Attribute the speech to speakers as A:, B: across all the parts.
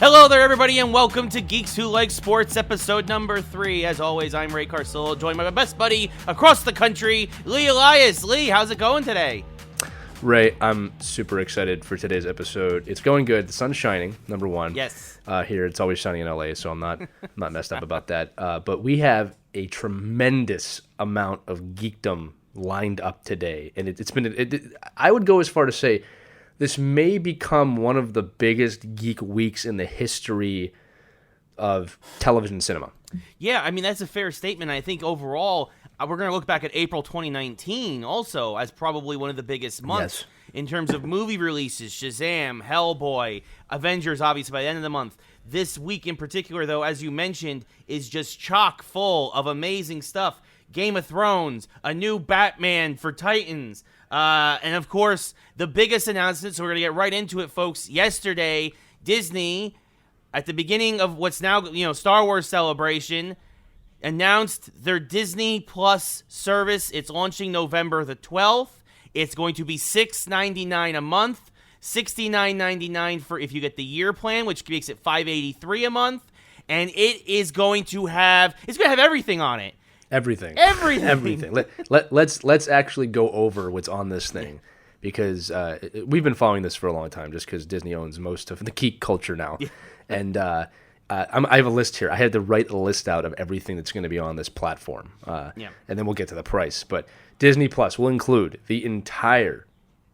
A: Hello there, everybody, and welcome to Geeks Who Like Sports, episode number 3. As always, I'm Ray Carsillo, joined by my best buddy across the country, Lee Elias. Lee, how's it going today?
B: Ray, I'm super excited for today's episode. It's going good. The sun's shining, number one.
A: Yes.
B: Here, it's always sunny in LA, so I'm not messed up about that. But we have a tremendous amount of geekdom lined up today, and it's been. I would go as far to say this may become one of the biggest geek weeks in the history of television cinema.
A: Yeah, I mean, that's a fair statement. I think overall, we're going to look back at April 2019 also as probably one of the biggest months in terms of movie releases. Shazam, Hellboy, Avengers, obviously, by the end of the month. This week in particular, though, as you mentioned, is just chock full of amazing stuff. Game of Thrones, a new Batman for Titans, and of course, the biggest announcement, so we're going to get right into it, folks. Yesterday, Disney, at the beginning of what's now, Star Wars Celebration, announced their Disney Plus service. It's launching November the 12th. It's going to be $6.99 a month, $69.99 for if you get the year plan, which makes it $583 a month, and it's going to have everything on it.
B: Everything. Let's actually go over what's on this thing, because we've been following this for a long time, just because Disney owns most of the geek culture now. Yeah. And I have a list here. I had to write a list out of everything that's going to be on this platform, and then we'll get to the price. But Disney Plus will include in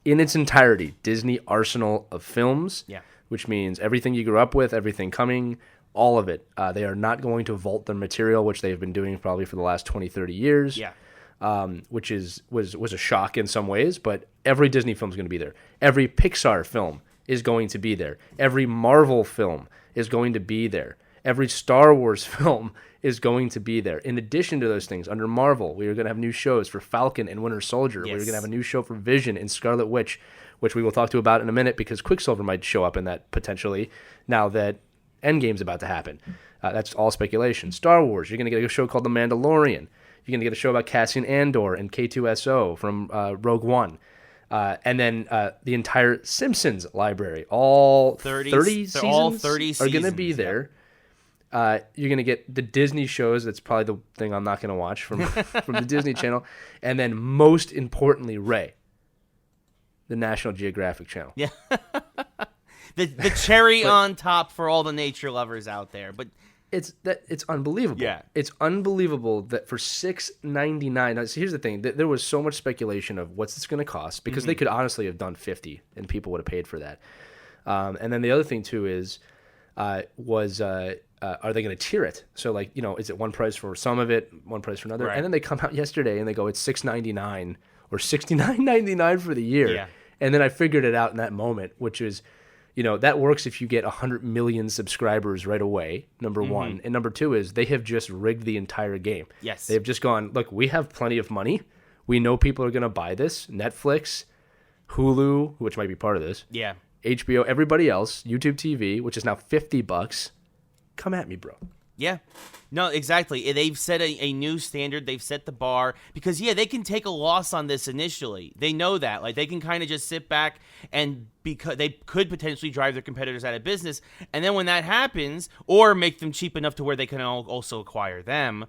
B: its entirety, Disney arsenal of films, which means everything you grew up with, everything coming, all of it. They are not going to vault their material, which they've been doing probably for the last 20, 30 years, which was a shock in some ways, but every Disney film is going to be there. Every Pixar film is going to be there. Every Marvel film is going to be there. Every Star Wars film is going to be there. In addition to those things, under Marvel, we are going to have new shows for Falcon and Winter Soldier. Yes. We're going to have a new show for Vision and Scarlet Witch, which we will talk to about in a minute, because Quicksilver might show up in that potentially now that Endgame's about to happen. That's all speculation. Star Wars, you're going to get a show called The Mandalorian. You're going to get a show about Cassian Andor and K2SO from Rogue One. And then the entire Simpsons library, all 30 seasons are going to be there. You're going to get the Disney shows. That's probably the thing I'm not going to watch from the Disney Channel. And then most importantly, Ray, the National Geographic Channel.
A: Yeah. the cherry on top for all the nature lovers out there. But
B: it's unbelievable.
A: Yeah.
B: It's unbelievable that for $6.99. Now, so here's the thing. There was so much speculation of what's this going to cost, because they could honestly have done $50 and people would have paid for that. And then the other thing too is are they going to tier it? So is it one price for some of it, one price for another? Right. And then they come out yesterday and they go, it's $6.99 or $69.99 for the year. Yeah. And then I figured it out in that moment, which is, that works if you get 100 million subscribers right away, number one. And number two is they have just rigged the entire game.
A: Yes.
B: They've just gone, look, we have plenty of money. We know people are going to buy this. Netflix, Hulu, which might be part of this.
A: Yeah.
B: HBO, everybody else, YouTube TV, which is now $50. Come at me, bro.
A: Yeah. No, exactly. They've set a new standard. They've set the bar because, they can take a loss on this initially. They know that. They can kind of just sit back, and because they could potentially drive their competitors out of business. And then when that happens, or make them cheap enough to where they can also acquire them,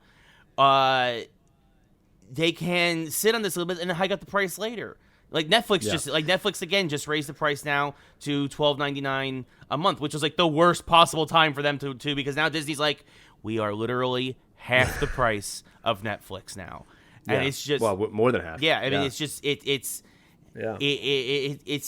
A: they can sit on this a little bit and then hike up the price later. Netflix again just raised the price now to $12.99 a month, which is the worst possible time for them to because now Disney's we are literally half the price of Netflix now, and it's just
B: more than half.
A: Yeah, I mean it's just it's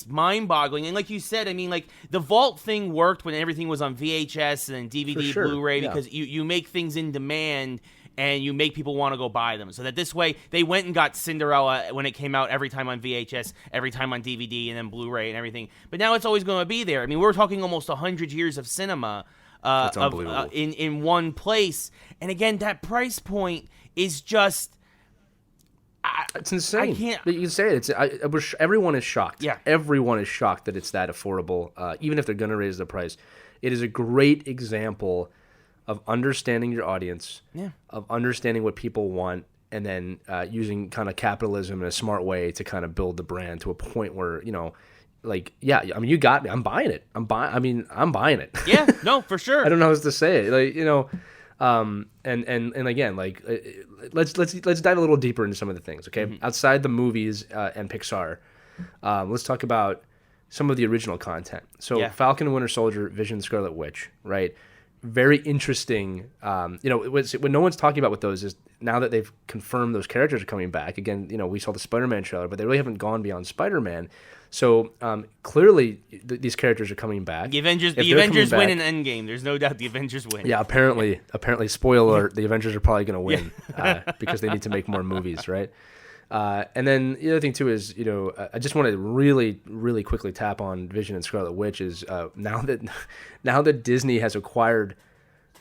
A: mind-boggling, and like you said, I mean the Vault thing worked when everything was on VHS and then DVD, Blu-ray, because you make things in demand. And you make people want to go buy them. So that this way, they went and got Cinderella when it came out every time on VHS, every time on DVD, and then Blu-ray and everything. But now it's always going to be there. I mean, we're talking almost 100 years of cinema in one place. And again, that price point is just...
B: it's insane.
A: I can't...
B: You can say it. Everyone is shocked.
A: Yeah.
B: Everyone is shocked that it's that affordable, even if they're going to raise the price. It is a great example of understanding your audience, of understanding what people want, and then using kind of capitalism in a smart way to kind of build the brand to a point where, like, yeah, I mean, you got me. I'm buying it. I'm buying it.
A: Yeah, no, for sure.
B: I don't know how else to say it. Like, and again, like, let's dive a little deeper into some of the things. Okay, outside the movies and Pixar, let's talk about some of the original content. So, Falcon and Winter Soldier, Vision, Scarlet Witch, right? Very interesting. What no one's talking about with those is now that they've confirmed those characters are coming back. Again, we saw the Spider-Man trailer, but they really haven't gone beyond Spider-Man. So clearly, these characters are coming back.
A: The Avengers win in Endgame. There's no doubt the Avengers win.
B: Yeah, apparently, spoiler alert, the Avengers are probably going to win because they need to make more movies, right? And then the other thing too is, I just want to really, really quickly tap on Vision and Scarlet Witch is now that Disney has acquired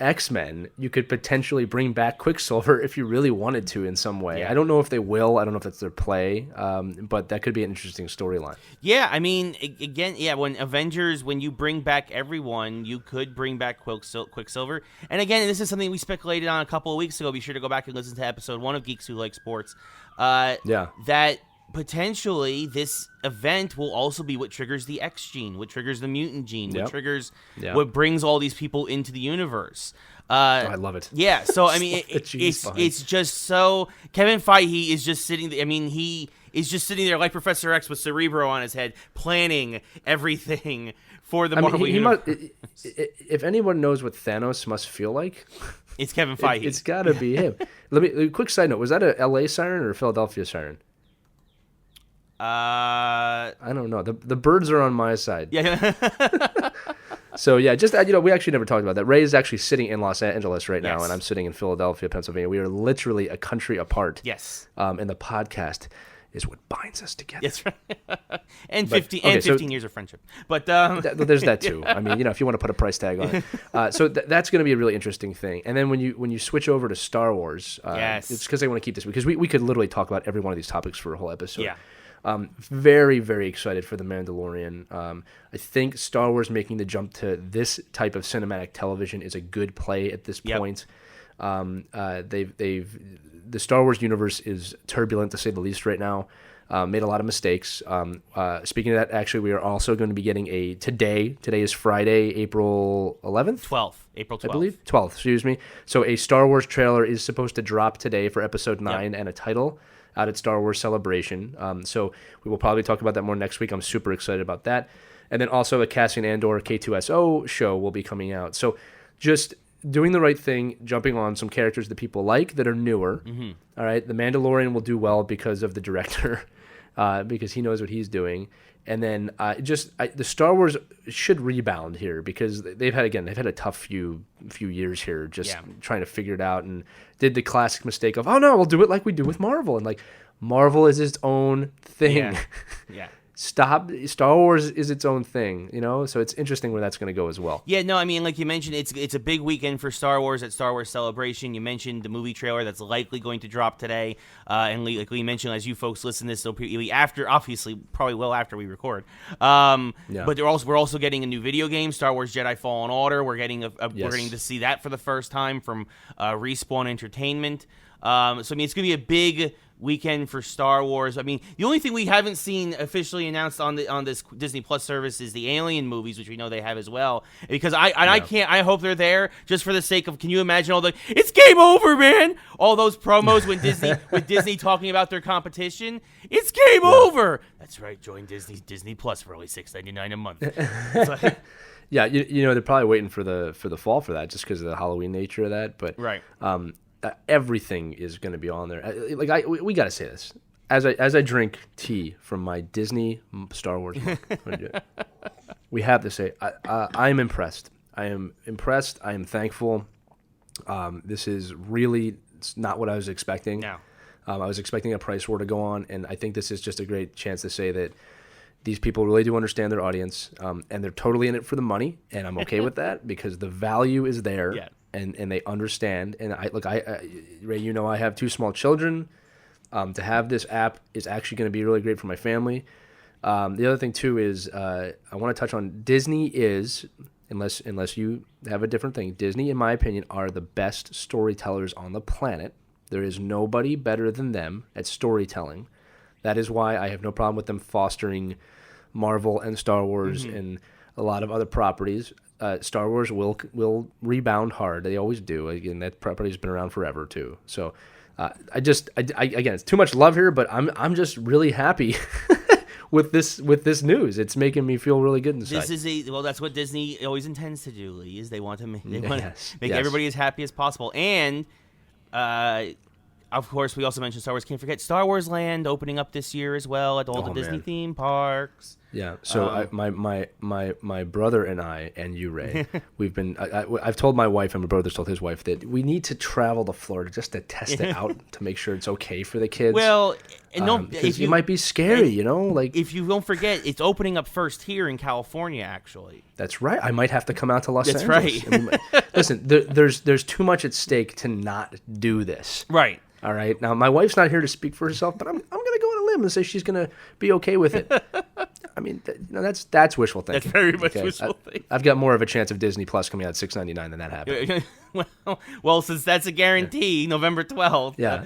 B: X-Men, you could potentially bring back Quicksilver if you really wanted to in some way. Yeah. I don't know if they will. I don't know if that's their play, but that could be an interesting storyline.
A: Yeah, I mean, again, when you bring back everyone, you could bring back Quicksilver. And again, this is something we speculated on a couple of weeks ago. Be sure to go back and listen to episode 1 of Geeks Who Like Sports. That potentially this event will also be what triggers the X gene, what triggers the mutant gene, what triggers what brings all these people into the universe.
B: I love it.
A: Yeah, so I mean, it's just so Kevin Feige is just sitting. I mean, he is just sitting there like Professor X with Cerebro on his head, planning everything for the Marvel universe.
B: If anyone knows what Thanos must feel like,
A: it's Kevin Feige.
B: It's got to be him. A quick side note: was that a LA siren or a Philadelphia siren? I don't know. The birds are on my side.
A: Yeah.
B: So yeah, just we actually never talked about that. Ray is actually sitting in Los Angeles right now, and I'm sitting in Philadelphia, Pennsylvania. We are literally a country apart.
A: Yes.
B: And the podcast is what binds us together.
A: That's right. and 15 years of friendship. But
B: there's that too. I mean, if you want to put a price tag on it. So that's going to be a really interesting thing. And then when you switch over to Star Wars, it's because they want to keep this, because we could literally talk about every one of these topics for a whole episode.
A: Yeah.
B: Very, very excited for The Mandalorian. I think Star Wars making the jump to this type of cinematic television is a good play at this point. The Star Wars universe is turbulent, to say the least, right now. Made a lot of mistakes. Speaking of that, actually, we are also going to be getting today is Friday, April 11th?
A: April 12th.
B: I believe. 12th, excuse me. So a Star Wars trailer is supposed to drop today for Episode 9 and a title out at Star Wars Celebration. So we will probably talk about that more next week. I'm super excited about that. And then also a Cassian Andor K2SO show will be coming out. So just doing the right thing, jumping on some characters that people like that are newer. Mm-hmm. All right, The Mandalorian will do well because of the director, because he knows what he's doing. And then the Star Wars should rebound here, because they've had a tough few years here, just trying to figure it out, and did the classic mistake of, oh no, we'll do it like we do with Marvel, and like Marvel is its own thing.
A: Yeah.
B: Stop. Star Wars is its own thing, so it's interesting where that's going to go as well.
A: Yeah, no, I mean, like you mentioned, it's a big weekend for Star Wars at Star Wars Celebration. You mentioned the movie trailer that's likely going to drop today, and like we mentioned, as you folks listen to this, it'll be after, obviously, probably well after we record. But we're also getting a new video game, Star Wars Jedi Fallen Order. We're getting we're getting to see that for the first time from Respawn Entertainment. So I mean, it's going to be a big weekend for Star Wars. I mean, the only thing we haven't seen officially announced on this Disney Plus service is the Alien movies, which we know they have as well. Because I hope they're there just for the sake of, can you imagine all it's game over, man, all those promos when Disney talking about their competition. It's game over. That's right. Join Disney Plus for only $6.99 a month. It's like,
B: yeah, they're probably waiting for the fall for that, just because of the Halloween nature of that. But
A: right.
B: Everything is going to be on there. We got to say this as I drink tea from my Disney Star Wars mug. We have to say I'm impressed. I am impressed. I am thankful. This is really not what I was expecting.
A: No.
B: I was expecting a price war to go on, and I think this is just a great chance to say that these people really do understand their audience, and they're totally in it for the money, and I'm okay with that, because the value is there.
A: Yeah. And
B: they understand. And Ray, I have 2 small children. To have this app is actually going to be really great for my family. The other thing too is I want to touch on Disney is, unless you have a different thing, Disney, in my opinion, are the best storytellers on the planet. There is nobody better than them at storytelling. That is why I have no problem with them fostering Marvel and Star Wars and a lot of other properties, Star Wars will rebound hard. They always do. Again, that property's been around forever too. So again, it's too much love here, but I'm just really happy with this news. It's making me feel really good inside.
A: That's what Disney always intends to do, Lee, is they want to make
B: Yes.
A: everybody as happy as possible. And of course, we also mentioned Star Wars. Can't forget Star Wars Land opening up this year as well at all the Disney theme parks.
B: Yeah. So my brother and I and you, Ray, we've been. I've told my wife and my brother's told his wife that we need to travel to Florida just to test it out to make sure it's okay for the kids.
A: Well,
B: because it might be scary, Like
A: if you don't forget, it's opening up first here in California. Actually,
B: that's right. I might have to come out to Los Angeles.
A: That's right.
B: I mean, listen, there's too much at stake to not do this.
A: Right.
B: All right. Now, my wife's not here to speak for herself, but I'm going to go on a limb and say she's going to be okay with it. I mean, that's wishful thinking.
A: That's very much wishful thinking.
B: I've got more of a chance of Disney Plus coming out at $6.99 than that happening.
A: well, since that's a guarantee, November 12th.
B: Yeah.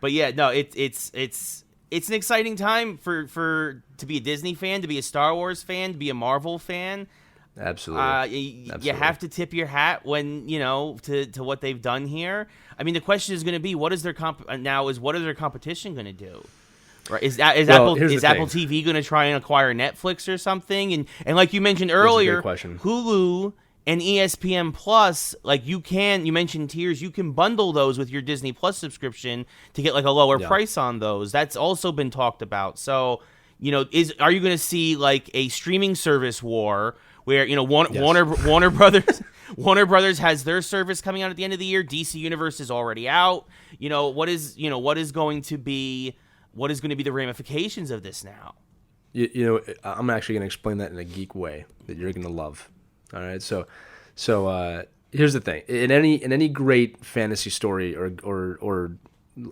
A: But yeah, no, it's an exciting time for to be a Disney fan, to be a Star Wars fan, to be a Marvel fan.
B: Absolutely.
A: You have to tip your hat when to what they've done here. I mean, the question is going to be, what is their what is their competition going to do? Right? Is Apple TV going to try and acquire Netflix or something? And like you mentioned earlier, Hulu and ESPN Plus, like you mentioned tiers, you can bundle those with your Disney Plus subscription to get like a lower price on those. That's also been talked about. So, are you going to see like a streaming service war where Warner Brothers has their service coming out at the end of the year. DC Universe is already out. What is going to be the ramifications of this now?
B: I'm actually going to explain that in a geek way that you're going to love. All right, so here's the thing: in any great fantasy story or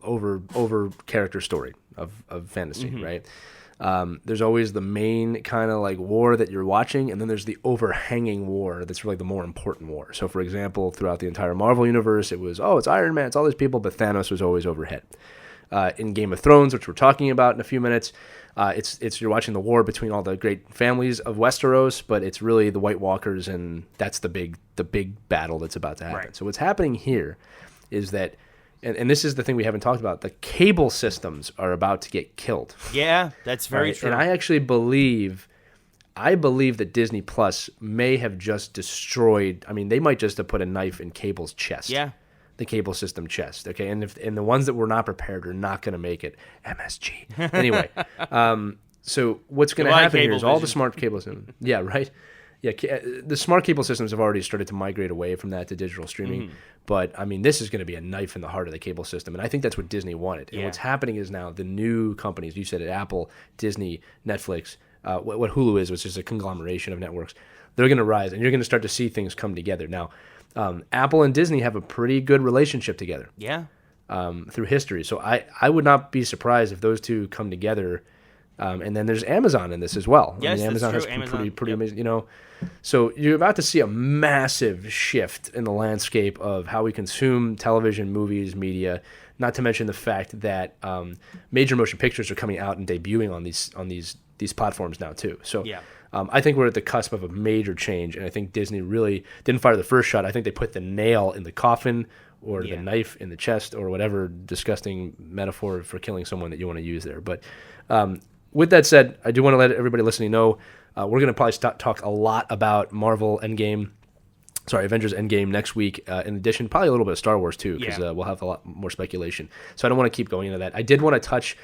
B: over character story of fantasy, right? There's always the main kind of like war that you're watching, and then there's the overhanging war that's really the more important war. So, for example, throughout the entire Marvel universe, it was, it's Iron Man, it's all these people, but Thanos was always overhead. In Game of Thrones, which we're talking about in a few minutes, it's you're watching the war between all the great families of Westeros, but it's really the White Walkers, and that's the big battle that's about to happen. Right. So what's happening here is that, and this is the thing we haven't talked about, the cable systems are about to get killed.
A: Yeah, that's very true.
B: And I actually believe that Disney Plus may have just destroyed, they might just have put a knife in cable's chest.
A: Yeah.
B: The cable system chest, okay? And the ones that were not prepared are not going to make it. MSG. Anyway, so what's going to happen here is all the smart cable systems. Yeah, right? Yeah, the smart cable systems have already started to migrate away from that to digital streaming. But, this is going to be a knife in the heart of the cable system. And I think that's what Disney wanted. And what's happening is now the new companies, you said it, Apple, Disney, Netflix, what Hulu is, which is a conglomeration of networks, they're going to rise. And you're going to start to see things come together. Now, Apple and Disney have a pretty good relationship together.
A: Yeah.
B: Through history. So I would not be surprised if those two come together. And then there's Amazon in this as well.
A: Yes,
B: Amazon
A: that's
B: has
A: true.
B: pretty amazing, So you're about to see a massive shift in the landscape of how we consume television, movies, media. Not to mention the fact that major motion pictures are coming out and debuting on these platforms now too. So I think we're at the cusp of a major change, and I think Disney really didn't fire the first shot. I think they put the nail in the coffin or the knife in the chest or whatever disgusting metaphor for killing someone that you want to use there. But with that said, I do want to let everybody listening know we're going to probably talk a lot about Avengers Endgame next week. In addition, probably a little bit of Star Wars too, because we'll have a lot more speculation. So I don't want to keep going into that. I did want to touch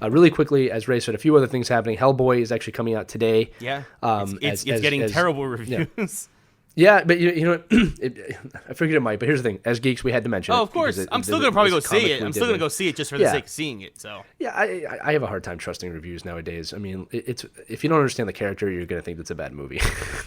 B: really quickly, as Ray said, a few other things happening. Hellboy is actually coming out today.
A: Yeah, it's getting terrible reviews.
B: Yeah, but you know, I figured it might. But here's the thing: as geeks, we had to mention.
A: Oh, of course. I'm still gonna probably go see it. I'm still gonna go see it just for the sake of seeing it. So. Yeah,
B: I have a hard time trusting reviews nowadays. It's if you don't understand the character, you're gonna think it's a bad movie.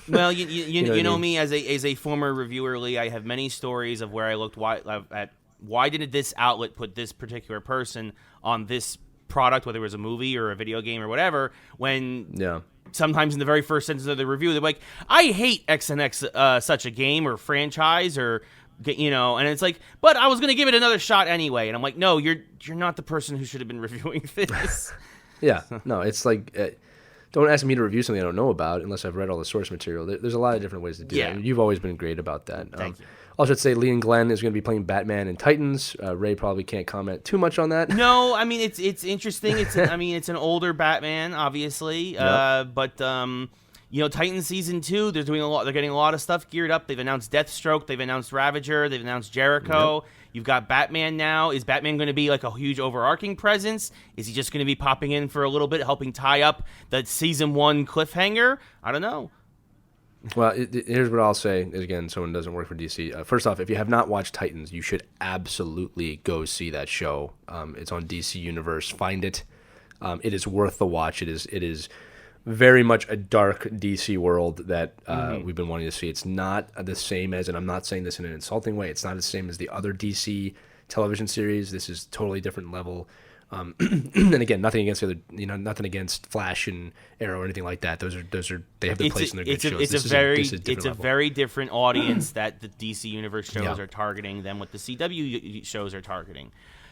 A: Well, you know me as a former reviewer, Lee. I have many stories of where I looked at why didn't this outlet put this particular person on this product, whether it was a movie or a video game or whatever, when sometimes in the very first sentence of the review they're like, I hate X and X such a game or franchise, or and it's like, but I was gonna give it another shot anyway, and I'm like, no, you're not the person who should have been reviewing this.
B: Yeah, no, it's like don't ask me to review something I don't know about unless I've read all the source material. There's a lot of different ways to do that. And you've always been great about that.
A: Thank you.
B: Also, I'd say Lee and Glenn is going to be playing Batman and Titans. Ray probably can't comment too much on that.
A: No, I mean it's interesting. It's it's an older Batman, obviously, but Titans season 2, they're doing a lot. They're getting a lot of stuff geared up. They've announced Deathstroke. They've announced Ravager. They've announced Jericho. Yep. You've got Batman now. Is Batman going to be like a huge overarching presence? Is he just going to be popping in for a little bit, helping tie up the season 1 cliffhanger? I don't know.
B: Well, here's what I'll say. Again, someone doesn't work for DC. First off, if you have not watched Titans, you should absolutely go see that show. It's on DC Universe. Find it. It is worth the watch. It is very much a dark DC world that we've been wanting to see. It's not the same as, and I'm not saying this in an insulting way, it's not the same as the other DC television series. This is totally different level. And again, nothing against the other, nothing against Flash and Arrow or anything like that. Those are they have their place in their good shows.
A: It's a very different audience that the DC Universe shows are targeting than what the CW shows are targeting.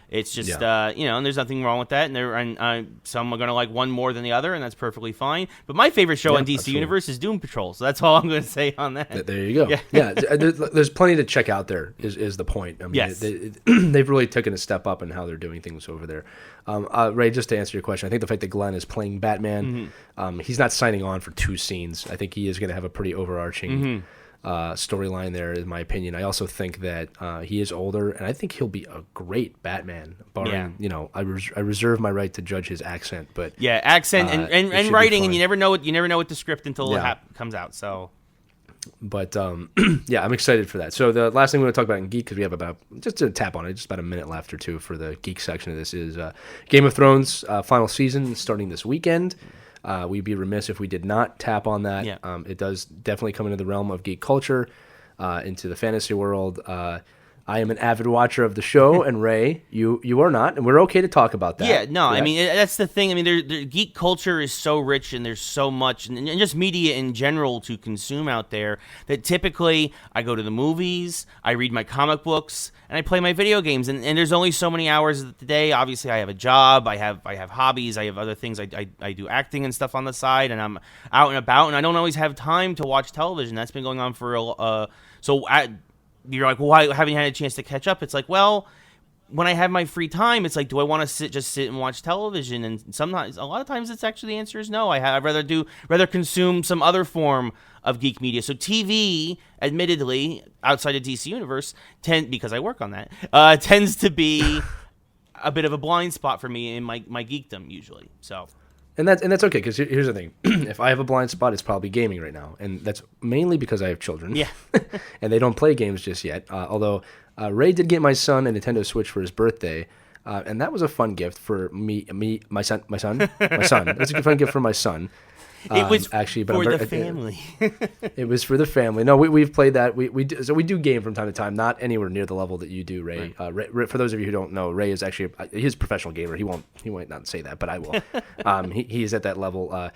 A: It's just, and there's nothing wrong with that. And some are going to like one more than the other, and that's perfectly fine. But my favorite show on DC Universe is Doom Patrol, so that's all I'm going to say on that.
B: There you go. Yeah, there's plenty to check out there, is the point. I mean,
A: yes.
B: They've really taken a step up in how they're doing things over there. Ray, just to answer your question, I think the fact that Glenn is playing Batman, he's not signing on for 2 scenes. I think he is going to have a pretty overarching storyline there, in my opinion. I also think that he is older, and I think he'll be a great Batman. Barring, I reserve my right to judge his accent, but
A: accent and writing, and you never know what the script until it comes out. So,
B: but I'm excited for that. So the last thing we want to talk about in Geek, because we have about just to tap on it, just about a minute left or two for the Geek section of this, is Game of Thrones final season starting this weekend. We'd be remiss if we did not tap on that. Yeah. It does definitely come into the realm of geek culture, into the fantasy world. I am an avid watcher of the show, and Ray, you are not, and we're okay to talk about that.
A: Yeah, no, correct? I mean, that's the thing. I mean, geek culture is so rich, and there's so much, and just media in general to consume out there, that typically I go to the movies, I read my comic books, and I play my video games, and there's only so many hours of the day. Obviously, I have a job, I have hobbies, I have other things. I do acting and stuff on the side, and I'm out and about, and I don't always have time to watch television. That's been going on for you're like, well, why haven't you had a chance to catch up? It's like, well, when I have my free time, it's like, do I want to just sit and watch television? And sometimes, a lot of times, it's actually the answer is no. I'd rather consume some other form of geek media. So TV, admittedly, outside of DC Universe, because I work on that, tends to be a bit of a blind spot for me in my geekdom usually. So.
B: And that's okay, because here's the thing. If I have a blind spot, it's probably gaming right now. And that's mainly because I have children.
A: Yeah.
B: And they don't play games just yet. Although Ray did get my son a Nintendo Switch for his birthday. And that was a fun gift for my son. It was a fun gift for my son.
A: It was actually for the family.
B: It was for the family. No, we've played that. We do game from time to time, not anywhere near the level that you do, Ray. Right. Ray, for those of you who don't know, Ray is actually he's a professional gamer. He might not say that, but I will. He is at that level.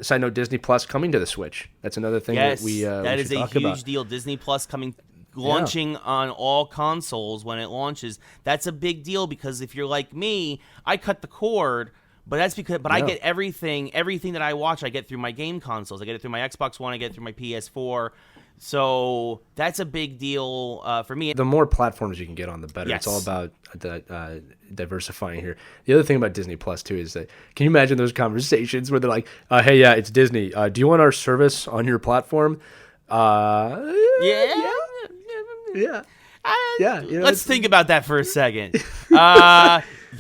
B: Side note: Disney Plus coming to the Switch. That's another thing that
A: that is a huge deal. Disney Plus launching on all consoles when it launches. That's a big deal, because if you're like me, I cut the cord. But that's because, I get everything that I watch, I get through my game consoles. I get it through my Xbox One, I get it through my PS4. So that's a big deal for me.
B: The more platforms you can get on, the better. Yes. It's all about diversifying here. The other thing about Disney Plus too is that, can you imagine those conversations where they're like, "Hey, yeah, it's Disney. Do you want our service on your platform?"
A: Yeah. Let's think about that for a second.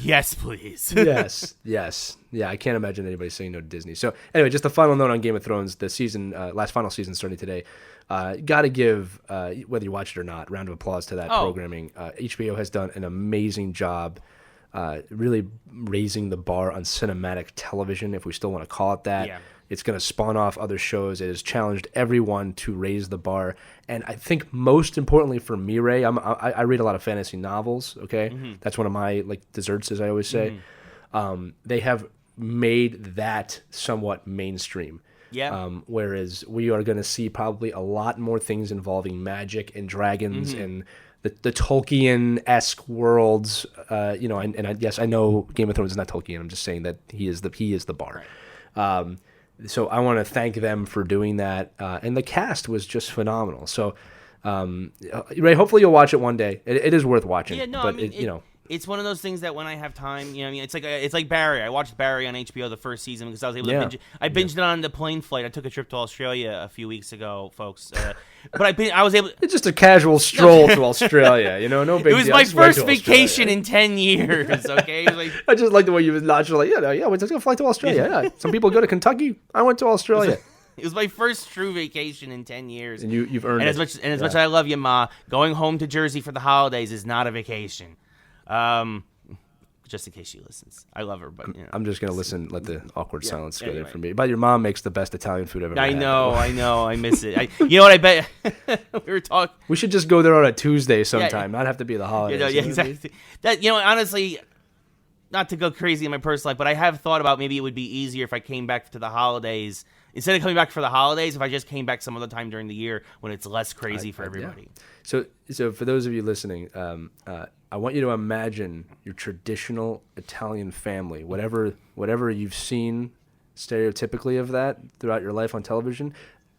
A: Yes, please.
B: Yes. Yeah, I can't imagine anybody saying no to Disney. So anyway, just a final note on Game of Thrones. The season, final season starting today. Got to give, whether you watch it or not, round of applause to that programming. HBO has done an amazing job really raising the bar on cinematic television, if we still want to call it that. Yeah. It's going to spawn off other shows. It has challenged everyone to raise the bar. And I think most importantly for me, Ray, I read a lot of fantasy novels, okay? Mm-hmm. That's one of my desserts, as I always say. Mm-hmm. They have made that somewhat mainstream.
A: Yeah.
B: Whereas we are going to see probably a lot more things involving magic and dragons and the Tolkien-esque worlds. Yes, I know Game of Thrones is not Tolkien. I'm just saying that he is the bar. Right. So I want to thank them for doing that. And the cast was just phenomenal. So, Ray, hopefully you'll watch it one day. It is worth watching.
A: Yeah, no,
B: but
A: I mean,
B: you know.
A: It's one of those things that when I have time, you know, I mean, it's like Barry. I watched Barry on HBO the first season because I was able to binge it. I binged it on the plane flight. I took a trip to Australia a few weeks ago, folks. But I was able.
B: It's just a casual stroll to Australia, you know, no big deal.
A: It was my first vacation in 10 years. Okay,
B: I just like the way you was naturally. Yeah, we're just gonna fly to Australia. Yeah, some people go to Kentucky. I went to Australia.
A: It was my first true vacation in 10 years.
B: And you've earned
A: it.
B: Much
A: as I love you, Ma, going home to Jersey for the holidays is not a vacation. Just in case she listens. I love her, but you know.
B: I'm just going to let the awkward silence go there for me. But your mom makes the best Italian food I've ever had.
A: I know. I miss it. You know what, I bet we were talking.
B: We should just go there on a Tuesday sometime, not have to be the holidays.
A: Yeah, exactly. That, honestly, not to go crazy in my personal life, but I have thought about maybe it would be easier if I came back to the holidays. Instead of coming back for the holidays, if I just came back some other time during the year when it's less crazy for everybody.
B: Yeah. So for those of you listening, I want you to imagine your traditional Italian family, whatever you've seen stereotypically of that throughout your life on television.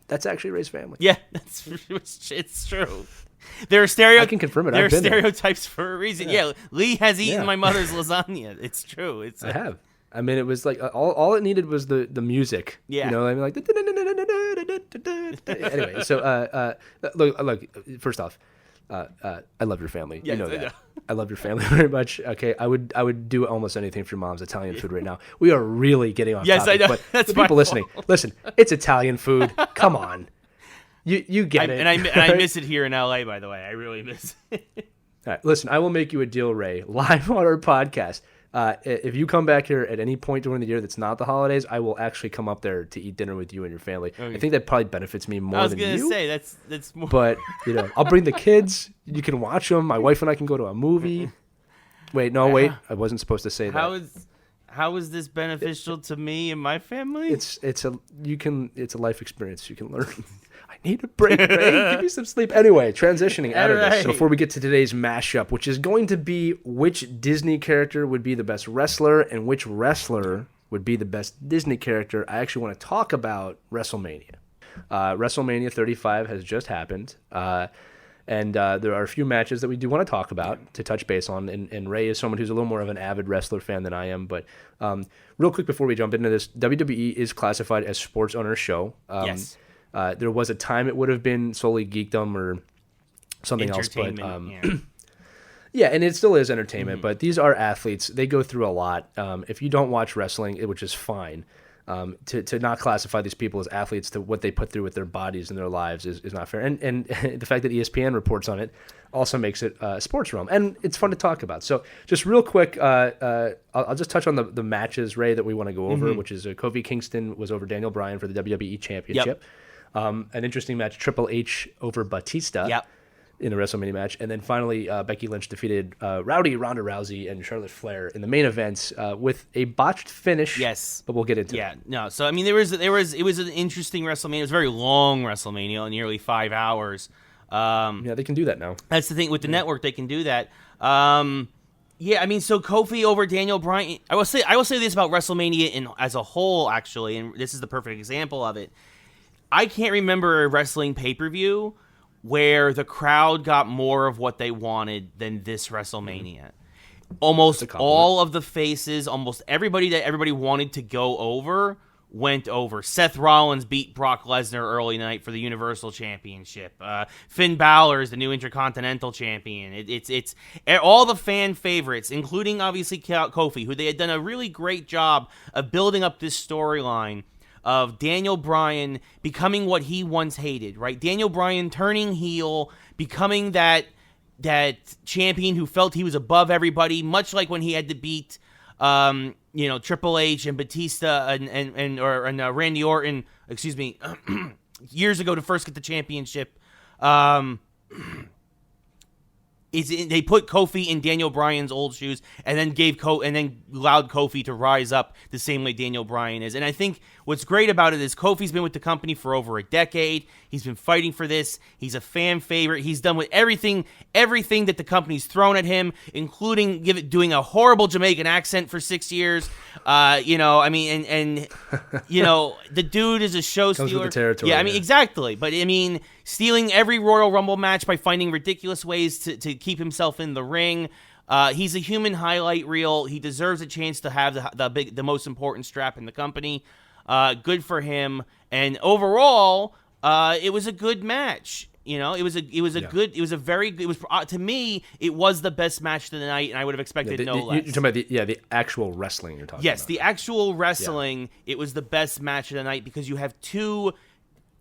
B: That's actually Ray's family.
A: Yeah, it's true. There are
B: I can confirm it.
A: There
B: I've been
A: stereotypes for a reason. Yeah, Lee has eaten my mother's lasagna. It's true.
B: I have. I mean, it was like all it needed was the music.
A: Yeah.
B: You know, I mean, like. Anyway, so look. First off, I love your family.
A: Yes,
B: you know that. I love your family very much. Okay, I would do almost anything for Mom's Italian food right now. We are really getting off topic.
A: I know.
B: But
A: That's
B: the people listening, listen. It's Italian food. Come on, you get it.
A: And I miss it here in LA. By the way, I really miss it.
B: All right, listen. I will make you a deal, Ray, live on our podcast. If you come back here at any point during the year that's not the holidays, I will actually come up there to eat dinner with you and your family. Okay. I think that probably benefits me more than you.
A: I was going to say, that's more.
B: But, I'll bring the kids. You can watch them. My wife and I can go to a movie. Wait. I wasn't supposed to say that.
A: How is this beneficial to me and my family?
B: It's a life experience you can learn. I need a break, Ray. Give me some sleep. Anyway, transitioning out of this. So before we get to today's mashup, which is going to be which Disney character would be the best wrestler and which wrestler would be the best Disney character, I actually want to talk about WrestleMania. WrestleMania 35 has just happened. And there are a few matches that we do want to talk about, to touch base on. And Ray is someone who's a little more of an avid wrestler fan than I am. But real quick before we jump into this, WWE is classified as sports owner show.
A: Yes.
B: There was a time it would have been solely geekdom or something else. But yeah, and it still is entertainment. But these are athletes. They go through a lot. If you don't watch wrestling, which is fine, to not classify these people as athletes, to what they put through with their bodies and their lives is not fair. And the fact that ESPN reports on it also makes it a sports realm. And it's fun to talk about. So just real quick, I'll just touch on the matches, Ray, that we want to go over, which is Kofi Kingston was over Daniel Bryan for the WWE Championship.
A: Yep.
B: An interesting match, Triple H over Batista.
A: Yep.
B: In a WrestleMania match. And then finally, Becky Lynch defeated Ronda Rousey and Charlotte Flair in the main events with a botched finish.
A: Yes.
B: But we'll get into that.
A: Yeah, no. So, I mean, it was an interesting WrestleMania. It was a very long WrestleMania, nearly 5 hours.
B: Yeah, they can do that now.
A: That's the thing. With the network, they can do that. Yeah, I mean, so Kofi over Daniel Bryan. I will say this about WrestleMania as a whole, actually, and this is the perfect example of it. I can't remember a wrestling pay-per-view where the crowd got more of what they wanted than this WrestleMania. Almost all of the faces, almost everybody that everybody wanted to go over went over. Seth Rollins beat Brock Lesnar early night for the Universal Championship. Finn Balor is the new Intercontinental Champion. It's all the fan favorites, including obviously Kofi, who they had done a really great job of building up this storyline of Daniel Bryan becoming what he once hated, right? Daniel Bryan turning heel, becoming that champion who felt he was above everybody, much like when he had to beat Triple H and Batista and Randy Orton, years ago to first get the championship. They put Kofi in Daniel Bryan's old shoes and then allowed Kofi to rise up the same way Daniel Bryan is. And I think what's great about it is Kofi's been with the company for over a decade. He's been fighting for this. He's a fan favorite. He's done with everything that the company's thrown at him, including doing a horrible Jamaican accent for 6 years. You know, I mean, and you know, the dude is a show stealer.
B: Comes with the territory.
A: Yeah, I mean, exactly. But I mean, stealing every Royal Rumble match by finding ridiculous ways to keep himself in the ring. He's a human highlight reel. He deserves a chance to have the most important strap in the company. Good for him. And overall, it was a good match. You know, to me, it was the best match of the night, and I would have expected no less.
B: You're talking about the actual wrestling you're talking about.
A: Yes, the actual wrestling, it was the best match of the night because you have two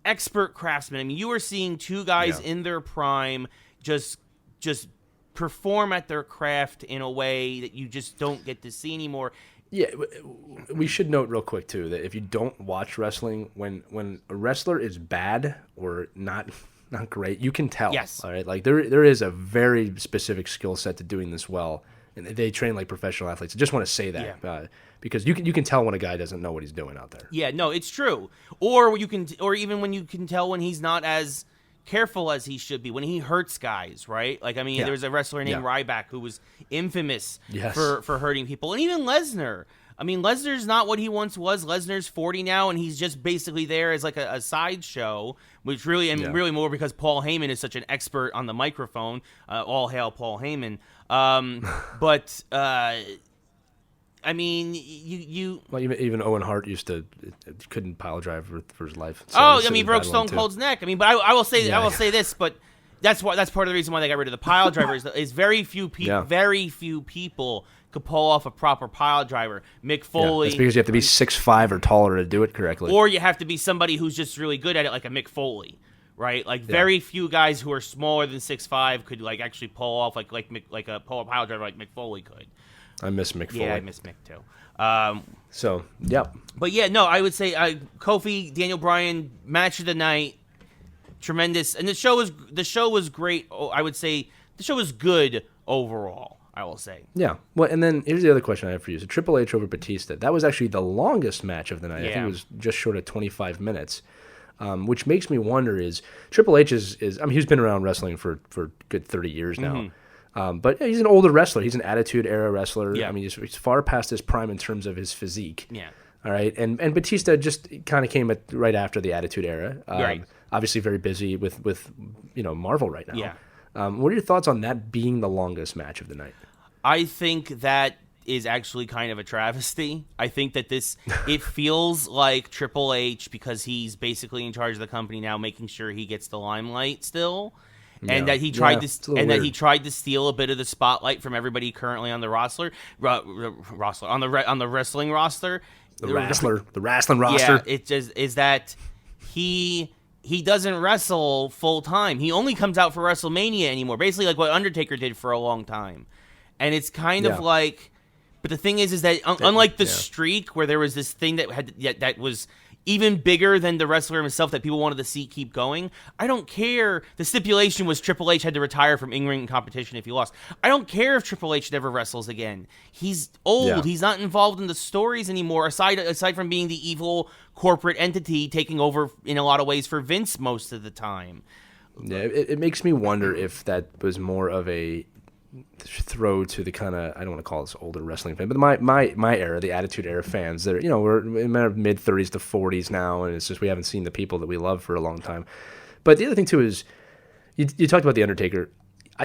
A: expert craftsmen. I mean, you are seeing two guys in their prime just perform at their craft in a way that you just don't get to see anymore.
B: Yeah, we should note real quick too that if you don't watch wrestling, when a wrestler is bad or not great, you can tell.
A: Yes.
B: All right, like there is a very specific skill set to doing this well, and they train like professional athletes. I just want to say that because you can tell when a guy doesn't know what he's doing out there.
A: Yeah, no, it's true. Or even when you can tell when he's not as careful as he should be, when he hurts guys, right? Like, I mean, there was a wrestler named Ryback who was infamous for hurting people. And even Lesnar. I mean, Lesnar's not what he once was. Lesnar's 40 now, and he's just basically there as like a sideshow, which really, really more because Paul Heyman is such an expert on the microphone. All hail Paul Heyman. But I mean,
B: Well, even Owen Hart couldn't pile drive for his life. So
A: he broke Stone Cold's neck. I mean, but I will say this, but that's part of the reason why they got rid of the pile driver is very few people could pull off a proper pile driver. Mick Foley.
B: That's because you have to be 6'5" or taller to do it correctly.
A: Or you have to be somebody who's just really good at it, like a Mick Foley. Right, like very few guys who are smaller than 6'5" could like actually pull off like a pile driver like Mick Foley could.
B: I miss Mick Foley.
A: Yeah, I miss Mick too. But yeah, no, I would say Kofi, Daniel Bryan, match of the night, tremendous, and the show was great. I would say the show was good overall. I will say.
B: Yeah. Well, and then here's the other question I have for you. So Triple H over Batista. That was actually the longest match of the night. I think it was just short of 25 minutes. Which makes me wonder is Triple H is I mean, he's been around wrestling for a good 30 years now. But he's an older wrestler. He's an Attitude Era wrestler.
A: Yeah.
B: I mean, he's far past his prime in terms of his physique.
A: Yeah.
B: All right. And Batista just kind of came right after the Attitude Era.
A: Right.
B: Obviously very busy with Marvel right now.
A: Yeah.
B: What are your thoughts on that being the longest match of the night?
A: I think that is actually kind of a travesty. I think that it feels like Triple H, because he's basically in charge of the company now, making sure he gets the limelight still. And that he tried to steal a bit of the spotlight from everybody currently on the roster, on the wrestling roster.
B: The wrestling roster.
A: Yeah, it just is that he doesn't wrestle full time. He only comes out for WrestleMania anymore. Basically, like what Undertaker did for a long time. And it's kind of like, but the thing is that unlike the streak where there was this thing that was even bigger than the wrestler himself that people wanted to see keep going, I don't care. The stipulation was Triple H had to retire from in-ring competition if he lost. I don't care if Triple H never wrestles again. He's old. Yeah. He's not involved in the stories anymore, aside from being the evil corporate entity taking over in a lot of ways for Vince most of the time.
B: Yeah, it makes me wonder if that was more of a throw to the kind of, I don't want to call this older wrestling fan, but my era, the Attitude Era fans that are, we're in our mid 30s to 40s now, and it's just we haven't seen the people that we love for a long time. But the other thing too is you talked about the Undertaker.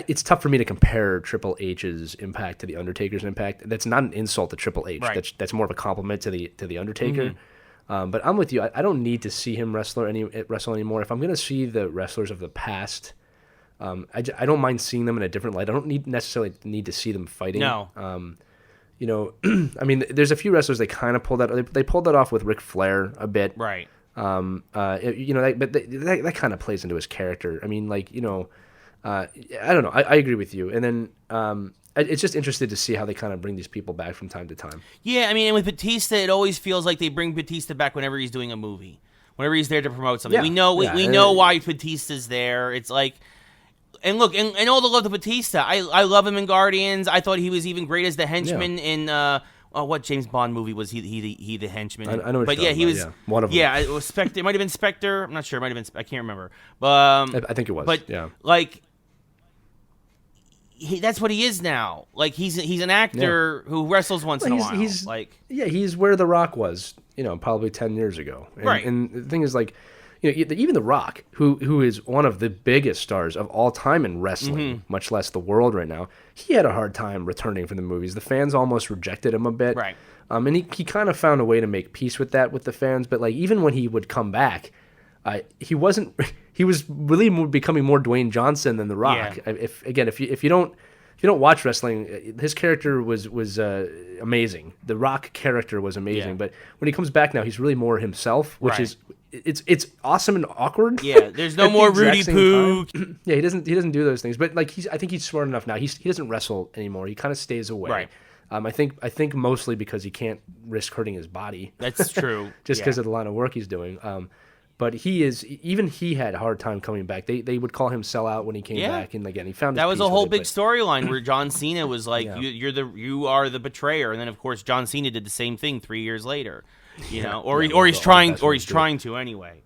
B: It's tough for me to compare Triple H's impact to the Undertaker's impact. That's not an insult to Triple H.
A: Right.
B: That's more of a compliment to the Undertaker. But I'm with you. I don't need to see him wrestle anymore. If I'm going to see the wrestlers of the past, I don't mind seeing them in a different light. I don't necessarily need to see them fighting.
A: No.
B: I mean, there's a few wrestlers they kind of pulled that. They pulled that off with Ric Flair a bit.
A: Right.
B: But that kind of plays into his character. I mean, I don't know. I agree with you. And then it's just interesting to see how they kind of bring these people back from time to time.
A: Yeah, I mean, and with Batista, it always feels like they bring Batista back whenever he's doing a movie, whenever he's there to promote something.
B: Yeah.
A: We know why Batista's there. It's like. And look, and all the love to Batista. I love him in Guardians. I thought he was even great as the henchman in what James Bond movie was he the henchman?
B: I know what
A: but
B: you're
A: he was
B: one of them.
A: Yeah, it was Spectre. It might have been Spectre. I'm not sure. It might have been. I can't remember. But
B: I think it was.
A: But
B: yeah,
A: like. That's what he is now. Like he's an actor who wrestles once in a while.
B: He's where The Rock was, probably 10 years ago. And,
A: right.
B: And the thing is, like, even The Rock, who is one of the biggest stars of all time in wrestling, much less the world right now, he had a hard time returning from the movies. The fans almost rejected him a bit.
A: Right.
B: And he kind of found a way to make peace with that with the fans. But like even when he would come back, he wasn't. He was really becoming more Dwayne Johnson than The Rock. Yeah. If you don't watch wrestling, his character was amazing. The Rock character was amazing. Yeah. But when he comes back now, he's really more himself, which is it's awesome and awkward.
A: Yeah, there's no more Rudy Poo.
B: Yeah, he doesn't do those things. But like I think he's smart enough now. He doesn't wrestle anymore. He kind of stays away.
A: Right.
B: I think mostly because he can't risk hurting his body.
A: That's true.
B: Just because of the line of work he's doing. But he had a hard time coming back. They would call him sellout when he came back, and again he found
A: that was a whole big
B: but...
A: storyline where John Cena was like, you are the betrayer, and then of course John Cena did the same thing 3 years later, or he's trying to anyway.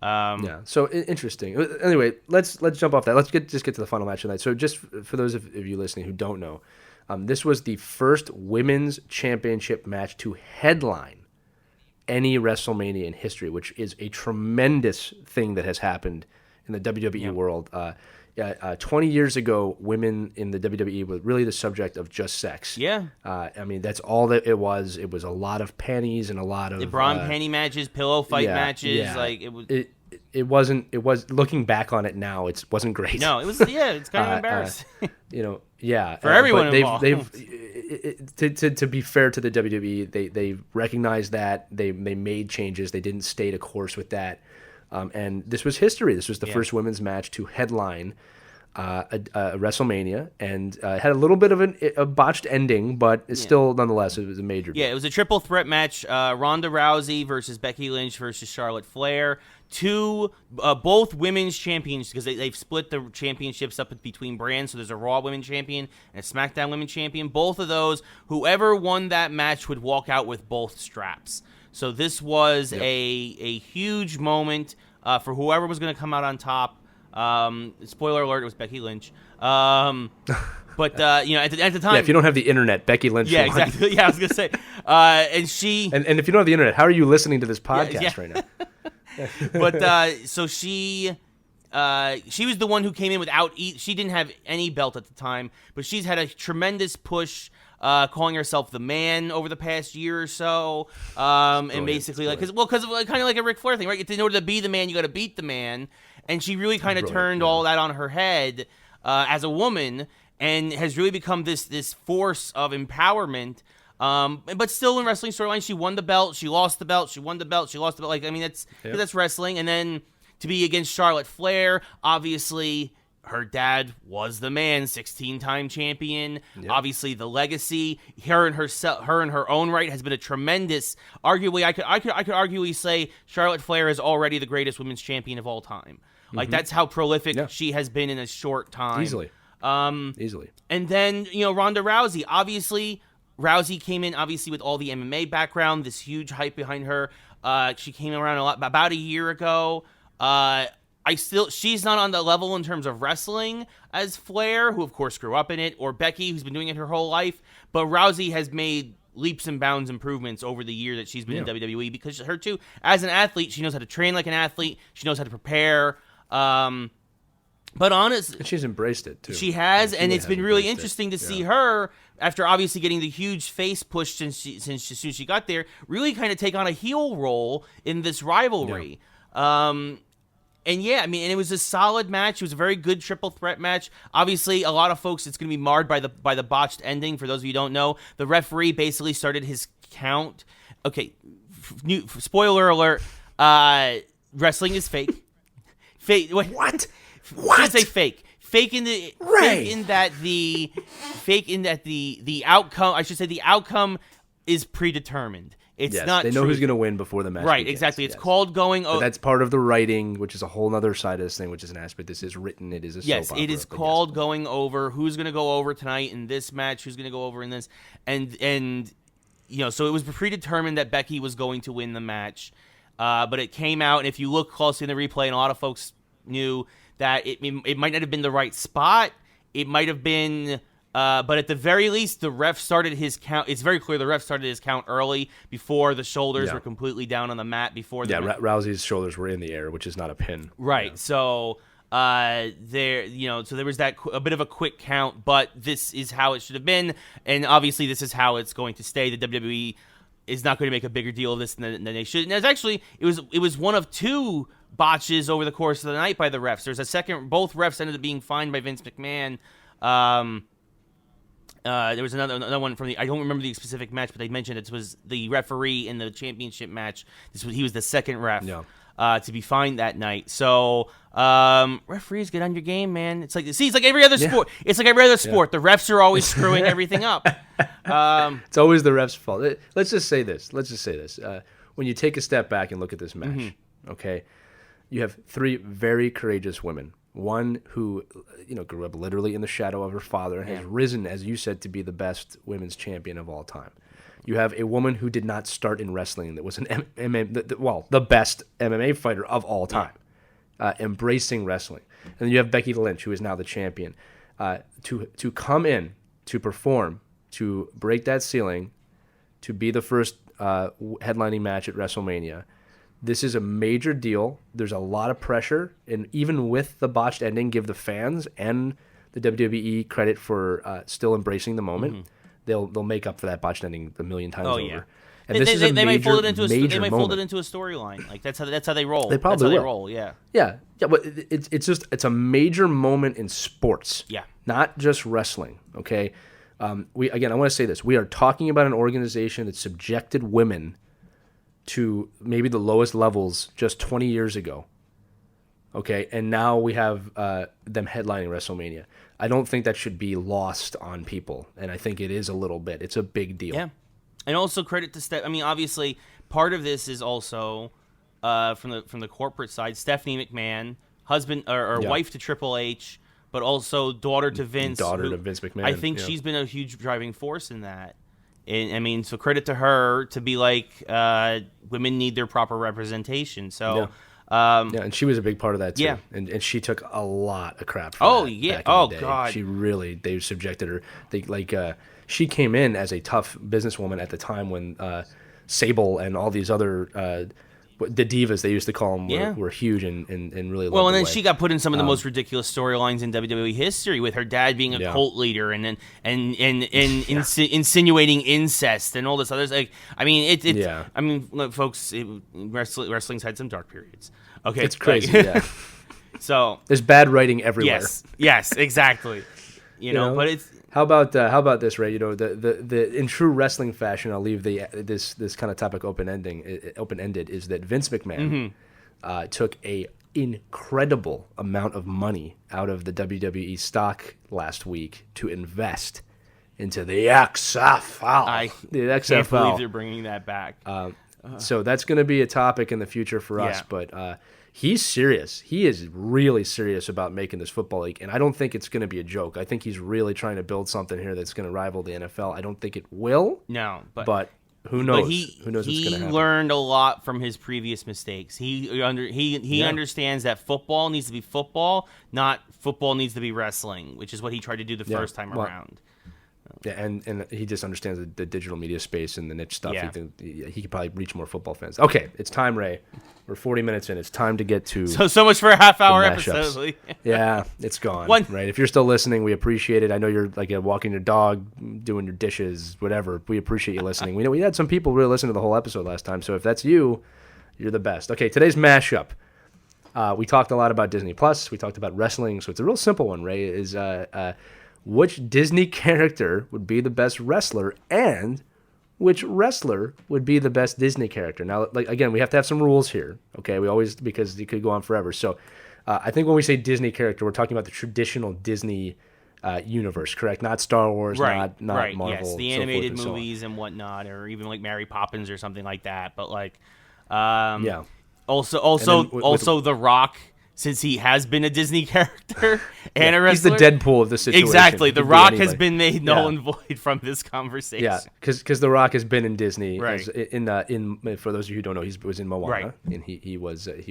B: So interesting. Anyway, let's jump off that. Let's just get to the final match tonight. So just for those of you listening who don't know, this was the first women's championship match to headline any WrestleMania in history, which is a tremendous thing that has happened in the WWE world. 20 years ago, women in the WWE were really the subject of just sex.
A: Yeah.
B: I mean, that's all that it was. It was a lot of panties and a lot of...
A: The bra panty matches, pillow fight matches.
B: Yeah.
A: Like it was...
B: It was looking back on it now, it wasn't great.
A: No, it was it's kind of embarrassing.
B: For
A: everyone involved.
B: To be fair to the WWE, they recognized that they made changes. They didn't stay the course with that, and this was history. This was the first women's match to headline a WrestleMania, and had a little bit of a botched ending, but it's still nonetheless it was a major.
A: Yeah, it was a triple threat match: Ronda Rousey versus Becky Lynch versus Charlotte Flair. Both women's champions, because they've split the championships up between brands. So there's a Raw Women's Champion and a SmackDown Women's Champion. Both of those, whoever won that match would walk out with both straps. So this was a huge moment for whoever was going to come out on top. Spoiler alert: it was Becky Lynch. But at the time,
B: if you don't have the internet, Becky Lynch.
A: Yeah,
B: won.
A: exactly. Yeah, I was gonna say, and she.
B: And if you don't have the internet, how are you listening to this podcast right now?
A: But so she was the one who came in without. She didn't have any belt at the time, but she's had a tremendous push, calling herself the man over the past year or so, and basically because kind of like a Ric Flair thing, right? In order to be the man, you got to beat the man, and she really kind of turned all that on her head as a woman, and has really become this force of empowerment. But still in wrestling storyline, she won the belt, she lost the belt, she won the belt, she lost the belt. Like, I mean, that's wrestling. And then to be against Charlotte Flair, obviously her dad was the man, 16-time champion. Yep. Obviously the legacy, her and her own right has been a tremendous. Arguably, I could arguably say Charlotte Flair is already the greatest women's champion of all time. Like that's how prolific she has been in a short time.
B: Easily.
A: And then Ronda Rousey, obviously. Rousey came in, obviously, with all the MMA background, this huge hype behind her. She came around about a year ago. She's not on the level in terms of wrestling as Flair, who of course grew up in it, or Becky, who's been doing it her whole life. But Rousey has made leaps and bounds improvements over the year that she's been in WWE, because her too, as an athlete, she knows how to train like an athlete. She knows how to prepare. But honestly,
B: and she's embraced it too.
A: She has, and it's been really interesting to see her, after obviously getting the huge face push since she got there, really kind of take on a heel role in this rivalry. And it was a solid match. It was a very good triple threat match. Obviously, a lot of folks, it's going to be marred by the botched ending. For those of you who don't know, the referee basically started his count. Okay, spoiler alert. Wrestling is fake. Fake.
B: What?
A: I say fake. Fake in that the outcome. I should say the outcome is predetermined. It's not.
B: They know who's going to win before the match.
A: Right.
B: begins.
A: Exactly. It's called going.
B: But that's part of the writing, which is a whole other side of this thing, which is an aspect. This is written. It is a soap opera.
A: Yes, it is called going over. Who's going to go over tonight in this match? Who's going to go over in this? And so it was predetermined that Becky was going to win the match. But it came out, and if you look closely in the replay, and a lot of folks knew that it might not have been the right spot. It might have been, but at the very least, the ref started his count. It's very clear the ref started his count early before the shoulders were completely down on the mat.
B: Rousey's shoulders were in the air, which is not a pin.
A: Right.
B: Yeah.
A: So there was that a bit of a quick count, but this is how it should have been, and obviously this is how it's going to stay. The WWE is not going to make a bigger deal of this than they should. And it was one of two botches over the course of the night by the refs. There's a second. Both refs ended up being fined by Vince McMahon. There was another one from I don't remember the specific match, but they mentioned it was the referee in the championship match. He was the second ref to be fined that night. So referees, get on your game, man. It's like every other sport. It's like every other sport. The refs are always screwing everything up.
B: It's always the ref's fault. Let's just say this. When you take a step back and look at this match, okay, you have three very courageous women. One who, grew up literally in the shadow of her father and has risen, as you said, to be the best women's champion of all time. You have a woman who did not start in wrestling that was the best MMA fighter of all time, embracing wrestling. And then you have Becky Lynch, who is now the champion, to come in, to perform, to break that ceiling, to be the first headlining match at WrestleMania. This is a major deal. There's a lot of pressure, and even with the botched ending, give the fans and the WWE credit for still embracing the moment. Mm-hmm. They'll make up for that botched ending a million times over. Yeah. And
A: they might fold it into a storyline. Like that's how they roll.
B: They probably
A: roll. Yeah.
B: Yeah. But it's a major moment in sports.
A: Yeah.
B: Not just wrestling. Okay. I want to say this. We are talking about an organization that subjected women to maybe the lowest levels just 20 years ago. Okay, and now we have them headlining WrestleMania. I don't think that should be lost on people, and I think it is a little bit. It's a big deal.
A: Yeah, and also credit to Steph. I mean, obviously, part of this is also from the corporate side. Stephanie McMahon, husband or wife to Triple H, but also daughter to Vince.
B: To Vince McMahon.
A: I think she's been a huge driving force in that. And, I mean, so credit to her to be like, women need their proper representation. So,
B: and she was a big part of that too. Yeah, and she took a lot of crap. From that back in the day. God, they subjected her. She came in as a tough businesswoman at the time when Sable and all these other the divas they used to call them were huge and really
A: well. And then she got put in some of the most ridiculous storylines in WWE history, with her dad being a cult leader and insinuating incest and all this other. Like, I mean, I mean, look, folks, wrestling's had some dark periods. Okay,
B: it's crazy. So there's bad writing everywhere.
A: Yes, exactly. But it's.
B: How about this, Ray? The in true wrestling fashion, I'll leave this kind of topic open-ended. Is that Vince McMahon took a incredible amount of money out of the WWE stock last week to invest into the XFL.
A: I can't believe they're bringing that back.
B: So that's going to be a topic in the future for us, but. He's serious. He is really serious about making this football league, and I don't think it's going to be a joke. I think he's really trying to build something here that's going to rival the NFL. I don't think it will.
A: No,
B: but who knows? Who knows what's going to happen?
A: He learned a lot from his previous mistakes. He understands that football needs to be football, not football needs to be wrestling, which is what he tried to do the first time around.
B: Yeah, and he just understands the digital media space and the niche stuff.
A: Yeah.
B: He could probably reach more football fans. Okay, it's time, Ray. We're 40 minutes in. It's time to get to
A: so much for a half-hour episode.
B: Yeah, it's gone. Right. If you're still listening, we appreciate it. I know you're walking your dog, doing your dishes, whatever. We appreciate you listening. We know we had some people really listen to the whole episode last time. So if that's you, you're the best. Okay, today's mashup. We talked a lot about Disney Plus. We talked about wrestling. So it's a real simple one, Ray. Is which Disney character would be the best wrestler, and which wrestler would be the best Disney character? Now, again, we have to have some rules here, okay? Because it could go on forever. So I think when we say Disney character, we're talking about the traditional Disney universe, correct? Not Star Wars, not Marvel.
A: Yes, the animated movies and whatnot, or even like Mary Poppins or something like that. But also The Rock since he has been a Disney character and a wrestler.
B: He's the Deadpool of the situation.
A: Exactly. The Rock has been made null and void from this conversation.
B: Yeah, because The Rock has been in Disney.
A: Right.
B: In for those of you who don't know, he was in Moana,
A: right.
B: and he was a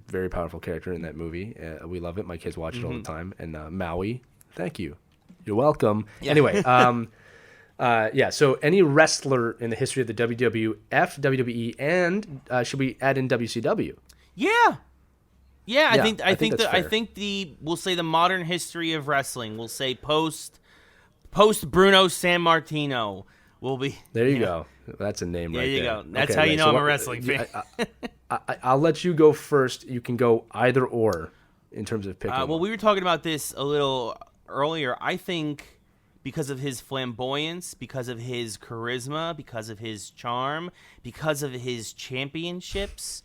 B: very powerful character in that movie. We love it. My kids watch it all the time. And Maui, thank you. You're welcome. Yeah. Anyway, so any wrestler in the history of the WWF, WWE, and should we add in WCW?
A: Yeah. Yeah, I think we'll say the modern history of wrestling. We'll say post Bruno Sammartino will be.
B: There you go. That's a name right there.
A: There you go. That's how you know I'm a wrestling fan.
B: I'll let you go first. You can go either or in terms of picking.
A: Well, we were talking about this a little earlier. I think because of his flamboyance, because of his charisma, because of his charm, because of his championships,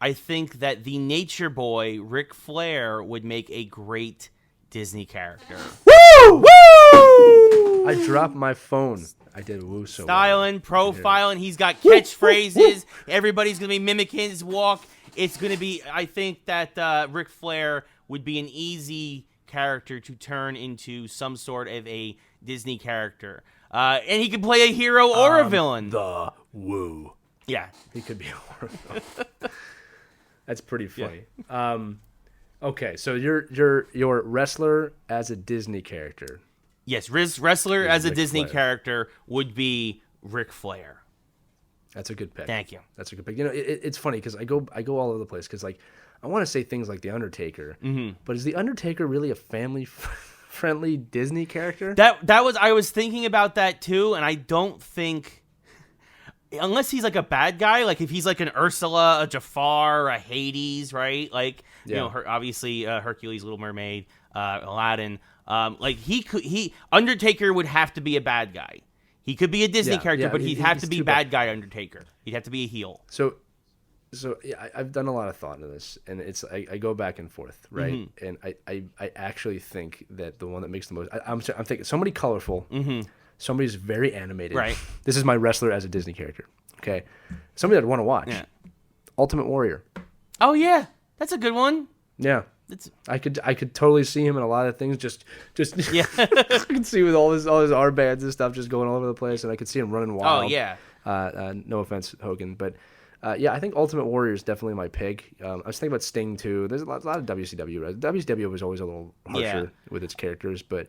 A: I think that the Nature Boy, Ric Flair, would make a great Disney character.
B: Woo! Woo! I dropped my phone. I did woo so
A: Styling, profiling. He's got catchphrases. Everybody's going to be mimicking his walk. It's going to be, I think that Ric Flair would be an easy character to turn into some sort of a Disney character. And he could play a hero or a villain.
B: The woo.
A: Yeah.
B: He could be a horror villain. That's pretty funny. Yeah. Okay, so you're wrestler as a Disney character.
A: Yes, wrestler as a Disney character would be Ric Flair.
B: That's a good pick.
A: Thank you.
B: That's a good pick. You know, it's funny because I go all over the place because like I want to say things like The Undertaker, but is The Undertaker really a family-friendly Disney character?
A: I was thinking about that too, and I don't think. Unless he's like a bad guy, like if he's like an Ursula, a Jafar, a Hades, right? Like you know, obviously Hercules, Little Mermaid, Aladdin. Like Undertaker would have to be a bad guy. He could be a Disney character, but he'd have to be bad guy Undertaker. He'd have to be a heel.
B: So yeah, I've done a lot of thought into this, and I go back and forth, right? And I actually think that the one that makes the most. I'm thinking somebody colorful. Somebody's very animated.
A: Right.
B: This is my wrestler as a Disney character. Okay. Somebody I'd want to watch.
A: Yeah.
B: Ultimate Warrior.
A: Oh yeah, that's a good one.
B: Yeah. I could totally see him in a lot of things. Just yeah. I could see with all his armbands and stuff just going all over the place, and I could see him running wild.
A: Oh yeah.
B: No offense, Hogan, but yeah, I think Ultimate Warrior is definitely my pick. I was thinking about Sting too. There's a lot of WCW. WCW was always a little harsher with its characters, but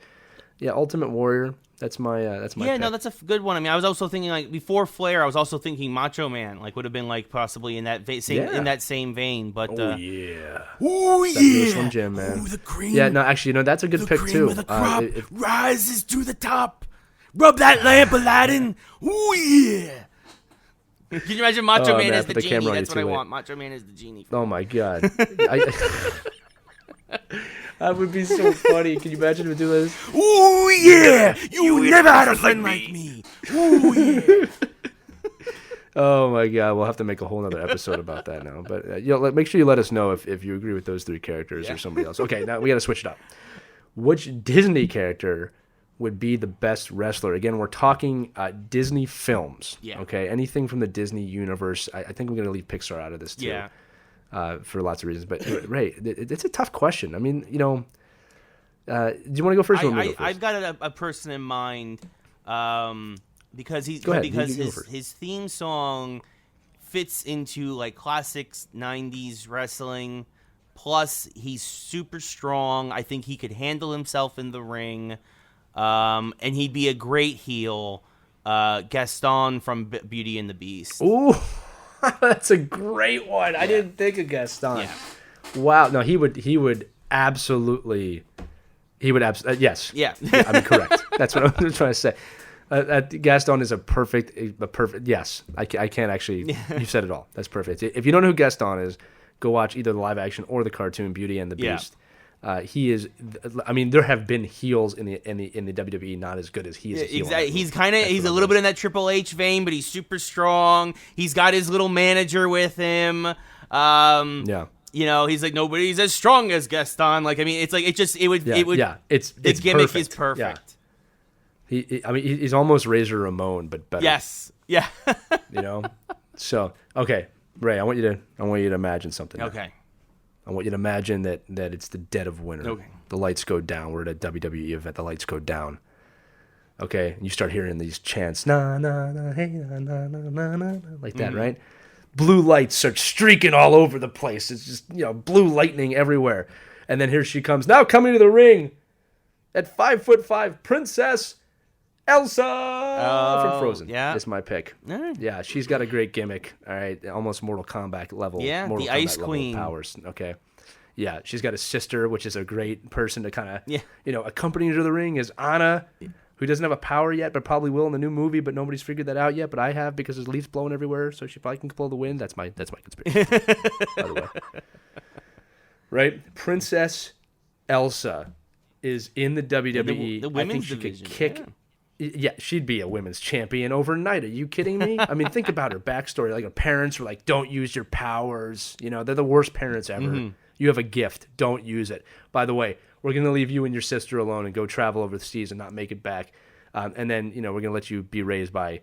B: yeah, Ultimate Warrior. That's my pick.
A: No, that's a good one. I mean, I was also thinking like before Flair, I was also thinking Macho Man, like would have been like possibly in that same vein. But
B: oh yeah, Slim Jim, man. Ooh, the cream. Yeah, no, actually, that's a good pick too.
A: The crop rises to the top. Rub that lamp, Aladdin. Ooh yeah. Can you imagine Macho Man as the genie? That's what I want. Macho Man as the genie.
B: Oh my god. That would be so funny. Can you imagine him do this?
A: Ooh, yeah! You never had a friend like me. Ooh, yeah!
B: Oh, my God. We'll have to make a whole other episode about that now. But make sure you let us know if you agree with those three characters or somebody else. Okay, now we got to switch it up. Which Disney character would be the best wrestler? Again, we're talking Disney films.
A: Yeah.
B: Okay, anything from the Disney universe. I think we're going to leave Pixar out of this, too.
A: Yeah.
B: For lots of reasons, but Ray, it's a tough question. I mean, do you want to go first?
A: I've got a person in mind because his theme song fits into like classics 90s wrestling. Plus, he's super strong. I think he could handle himself in the ring, and he'd be a great heel. Gaston from Beauty and the Beast.
B: Ooh. That's a great one. I didn't think of Gaston.
A: Yeah.
B: Wow. No, he would absolutely. Yes.
A: Yeah.
B: I mean, correct. That's what I'm trying to say. Gaston is a perfect. Yes. I can't actually. You said it all. That's perfect. If you don't know who Gaston is, go watch either the live action or the cartoon Beauty and the Beast. He is. I mean, there have been heels in the WWE not as good as he is.
A: Exactly. He's a little bit in that Triple H vein, but he's super strong. He's got his little manager with him. He's like nobody's as strong as Gaston. Like I mean, it's like Its gimmick
B: perfect.
A: is perfect.
B: Yeah. He's almost Razor Ramon, but better.
A: Yes. Yeah.
B: So okay, Ray, I want you to imagine something.
A: Okay.
B: I want you to imagine that it's the dead of winter.
A: Okay.
B: The lights go down. We're at a WWE event. The lights go down. Okay, and you start hearing these chants, na na na, hey na na na na na, like that, right? Blue lights start streaking all over the place. It's just blue lightning everywhere. And then here she comes. Now coming to the ring at 5'5", Princess Elsa from Frozen.
A: Yeah,
B: is my pick.
A: Right.
B: Yeah, she's got a great gimmick. All right, almost Mortal Kombat level.
A: Yeah,
B: Mortal
A: the
B: Kombat
A: Ice
B: level
A: Queen
B: powers. Okay. Yeah, she's got a sister, which is a great person to kind of, accompany her to the ring is Anna, who doesn't have a power yet, but probably will in the new movie, but nobody's figured that out yet. But I have because there's leaves blowing everywhere, so she probably can blow the wind. That's my conspiracy, by the way. Right? Princess Elsa is in the WWE.
A: The women's
B: I think she
A: division,
B: could kick. Yeah, she'd be a women's champion overnight. Are you kidding me? I mean, think about her backstory. Like, her parents were like, don't use your powers. They're the worst parents ever. You have a gift. Don't use it. By the way, we're going to leave you and your sister alone and go travel over the seas and not make it back. And then, we're going to let you be raised by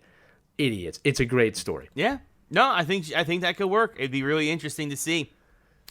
B: idiots. It's a great story.
A: Yeah. No, I think that could work. It'd be really interesting to see.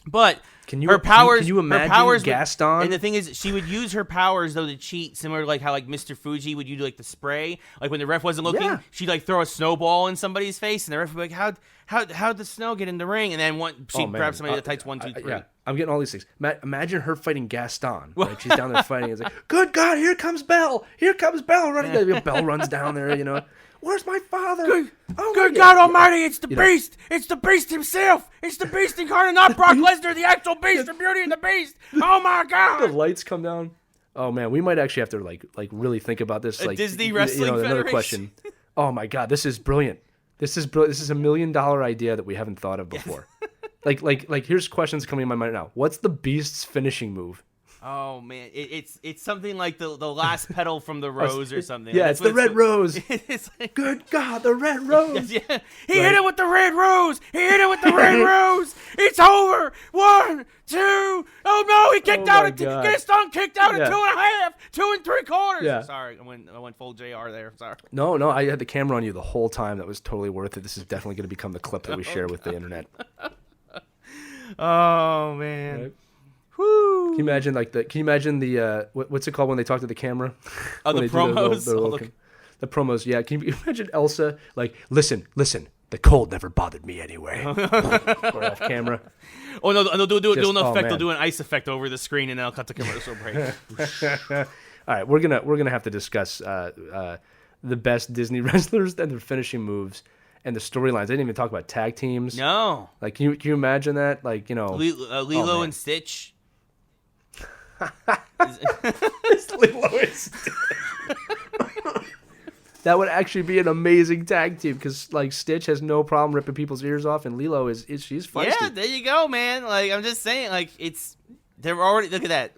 A: But
B: her powers, can you imagine
A: her powers
B: Gaston?
A: And the thing is, she would use her powers though to cheat, similar to like how like Mr. Fuji would do like the spray. Like when the ref wasn't looking, she'd like throw a snowball in somebody's face, and the ref would be like, "How'd the snow get in the ring?" And then she'd grab somebody that tights 1, 2, 3.
B: Yeah, I'm getting all these things. Imagine her fighting Gaston. Right? She's down there fighting. It's like, good God, here comes Belle. Here comes Belle running. Belle runs down there. Where's my father?
A: Good God Almighty! It's the Beast! It's the Beast himself! It's the Beast incarnate, not Brock Lesnar, the actual Beast, the Beauty and the Beast! Oh my God!
B: The lights come down. Oh man, we might actually have to like really think about this. Like
A: Disney Wrestling Federation.
B: Another question. Oh my God, this is brilliant. This is $1 million idea that we haven't thought of before. like here's questions coming in my mind now. What's the Beast's finishing move?
A: Oh man, it's something like the last petal from the rose or something.
B: Yeah, it's the red rose. It's like, good God, the red rose.
A: Yeah. He hit it with the red rose. He hit it with the red rose. It's over. 1, 2. Oh no, he kicked out. Gaston kicked out at 2.5, 2 3/4.
B: Yeah.
A: Sorry, I went full JR there. Sorry.
B: No, I had the camera on you the whole time. That was totally worth it. This is definitely going to become the clip that we share with the internet.
A: Oh man. Right.
B: Woo. Can you imagine the what's it called when they talk to the camera?
A: Oh, the promos.
B: The promos. Yeah. Can you imagine Elsa like, listen, the cold never bothered me anyway. Or off camera.
A: Oh no, they'll do an effect. They'll do an ice effect over the screen, and then I'll cut the commercial break.
B: All right, we're gonna have to discuss the best Disney wrestlers and their finishing moves. And the storylines. They didn't even talk about tag teams.
A: No.
B: Like, can you imagine that? Like,
A: Lilo and Stitch.
B: Lilo and Stitch. That would actually be an amazing tag team because, like, Stitch has no problem ripping people's ears off, and Lilo she's feisty.
A: Yeah, there you go, man. Like, I'm just saying, like, they're already. Look at that.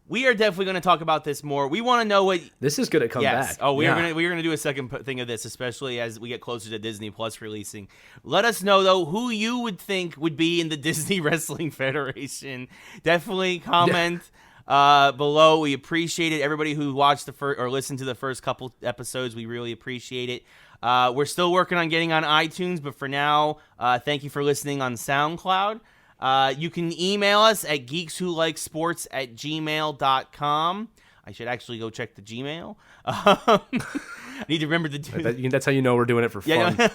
A: We are definitely going to talk about this more. We want to know what
B: this is going to come back.
A: Oh, we're going to do a second thing of this, especially as we get closer to Disney Plus releasing. Let us know though who you would think would be in the Disney Wrestling Federation. Definitely comment below. We appreciate it. Everybody who watched or listened to the first couple episodes, we really appreciate it. We're still working on getting on iTunes, but for now, thank you for listening on SoundCloud. You can email us at geekswholikesports@gmail.com. I should actually go check the Gmail. I need to remember to do
B: that's how you know we're doing it for fun.
A: Yeah.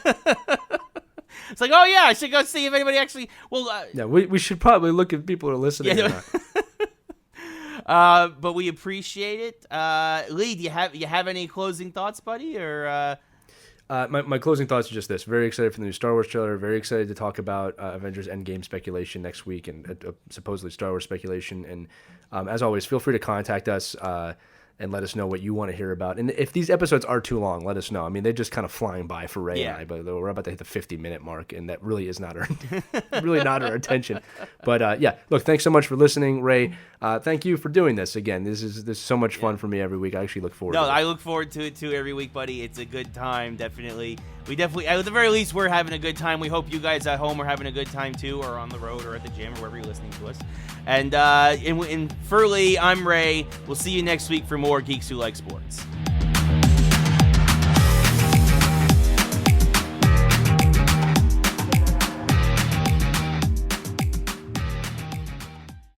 A: It's like, oh yeah, I should go see if anybody actually. Well,
B: yeah, we should probably look if people are listening.
A: Yeah. But we appreciate it. Lee, do you have any closing thoughts, buddy, or?
B: My closing thoughts are just this. Very excited for the new Star Wars trailer. Very excited to talk about Avengers Endgame speculation next week and supposedly Star Wars speculation. And as always, feel free to contact us and let us know what you want to hear about. And if these episodes are too long, let us know. I mean, they're just kind of flying by for Ray and I, but we're about to hit the 50-minute mark, and that really is not our our attention. But look, thanks so much for listening, Ray. Thank you for doing this again. This is so much fun for me every week. I actually look forward to it.
A: I look forward to it too every week, buddy. It's a good time, definitely. We definitely, at the very least, we're having a good time. We hope you guys at home are having a good time too, or on the road, or at the gym, or wherever you're listening to us. And for Lee, I'm Ray. We'll see you next week for more Geeks Who Like Sports.